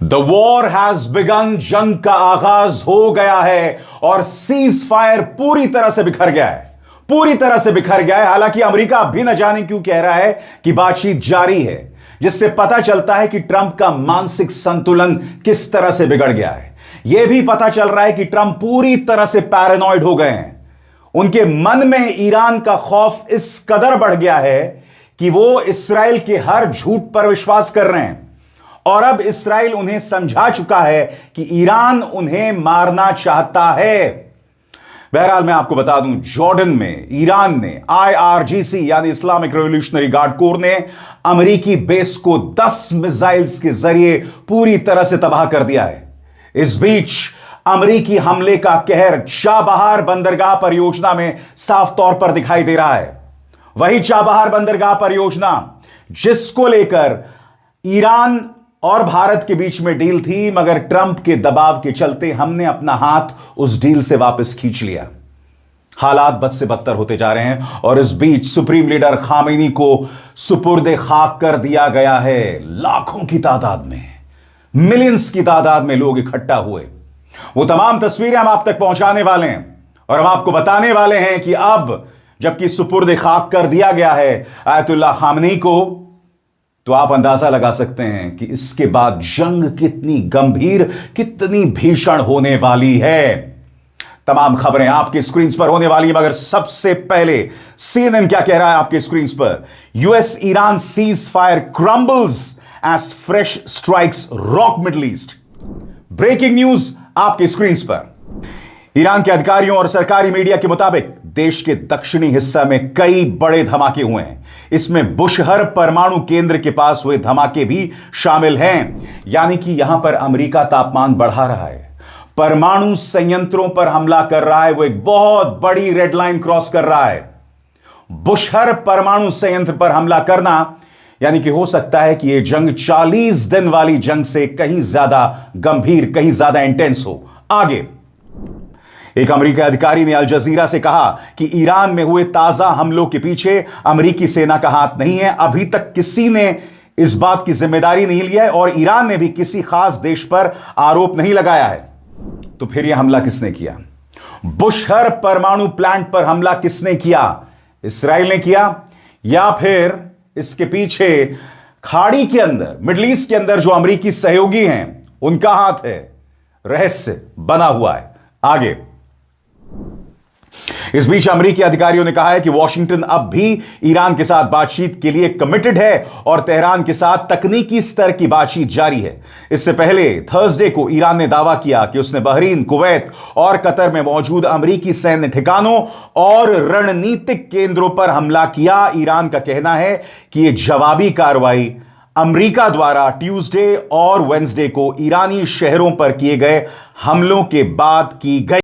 The war has begin, जंग का आगाज हो गया है और सीज फायर पूरी तरह से बिखर गया है, पूरी तरह से बिखर गया है। हालांकि अमेरिका भी न जाने क्यों कह रहा है कि बातचीत जारी है, जिससे पता चलता है कि ट्रंप का मानसिक संतुलन किस तरह से बिगड़ गया है। यह भी पता चल रहा है कि ट्रंप पूरी तरह से पैरानॉइड हो गए हैं। उनके मन में ईरान का खौफ इस कदर बढ़ गया है कि वो इसराइल के हर झूठ पर विश्वास कर रहे हैं और अब इसराइल उन्हें समझा चुका है कि ईरान उन्हें मारना चाहता है। बहरहाल मैं आपको बता दूं, जॉर्डन में ईरान ने IRGC यानी इस्लामिक रिवॉल्यूशनरी गार्ड कोर ने अमेरिकी बेस को 10 मिसाइल्स के जरिए पूरी तरह से तबाह कर दिया है। इस बीच अमेरिकी हमले का कहर चाबहार बंदरगाह परियोजना में साफ तौर पर दिखाई दे रहा है। वही चाबहार बंदरगाह परियोजना जिसको लेकर ईरान और भारत के बीच में डील थी, मगर ट्रंप के दबाव के चलते हमने अपना हाथ उस डील से वापस खींच लिया। हालात बद से बदतर होते जा रहे हैं और इस बीच सुप्रीम लीडर खामेनी को सुपुर्दे खाक कर दिया गया है। लाखों की तादाद में, मिलियंस की तादाद में लोग इकट्ठा हुए। वो तमाम तस्वीरें हम आप तक पहुंचाने वाले हैं और हम आपको बताने वाले हैं कि अब जबकि सुपुर्दे खाक कर दिया गया है आयतुल्लाह खामेनी को, तो आप अंदाजा लगा सकते हैं कि इसके बाद जंग कितनी गंभीर, कितनी भीषण होने वाली है। तमाम खबरें आपकी स्क्रीन पर होने वाली है, मगर सबसे पहले CNN क्या कह रहा है आपकी स्क्रीन पर। US Iran ceasefire crumbles as fresh strikes rock Middle East. Breaking news आपकी स्क्रीन पर। ईरान के अधिकारियों और सरकारी मीडिया के मुताबिक देश के दक्षिणी हिस्सा में कई बड़े धमाके हुए हैं। इसमें बुशहर परमाणु केंद्र के पास हुए धमाके भी शामिल हैं। यानी कि यहां पर अमेरिका तापमान बढ़ा रहा है, परमाणु संयंत्रों पर हमला कर रहा है, वो एक बहुत बड़ी रेड लाइन क्रॉस कर रहा है। बुशहर परमाणु संयंत्र पर हमला करना यानी कि हो सकता है कि यह जंग 40 दिन वाली जंग से कहीं ज्यादा गंभीर, कहीं ज्यादा इंटेंस हो। आगे एक अमेरिकी अधिकारी ने अल जजीरा से कहा कि ईरान में हुए ताजा हमलों के पीछे अमेरिकी सेना का हाथ नहीं है। अभी तक किसी ने इस बात की जिम्मेदारी नहीं लिया है और ईरान ने भी किसी खास देश पर आरोप नहीं लगाया है। तो फिर यह हमला किसने किया? बुशहर परमाणु प्लांट पर हमला किसने किया? इसराइल ने किया या फिर इसके पीछे खाड़ी के अंदर, मिडिल ईस्ट के अंदर जो अमेरिकी सहयोगी हैं उनका हाथ है? रहस्य बना हुआ है। आगे इस बीच अमेरिकी अधिकारियों ने कहा है कि वॉशिंगटन अब भी ईरान के साथ बातचीत के लिए कमिटेड है और तेहरान के साथ तकनीकी स्तर की बातचीत जारी है। इससे पहले थर्सडे को ईरान ने दावा किया कि उसने बहरीन, कुवैत और कतर में मौजूद अमेरिकी सैन्य ठिकानों और रणनीतिक केंद्रों पर हमला किया। ईरान का कहना है कि यह जवाबी कार्रवाई अमेरिका द्वारा ट्यूसडे और वेडनेसडे को ईरानी शहरों पर किए गए हमलों के बाद की गई।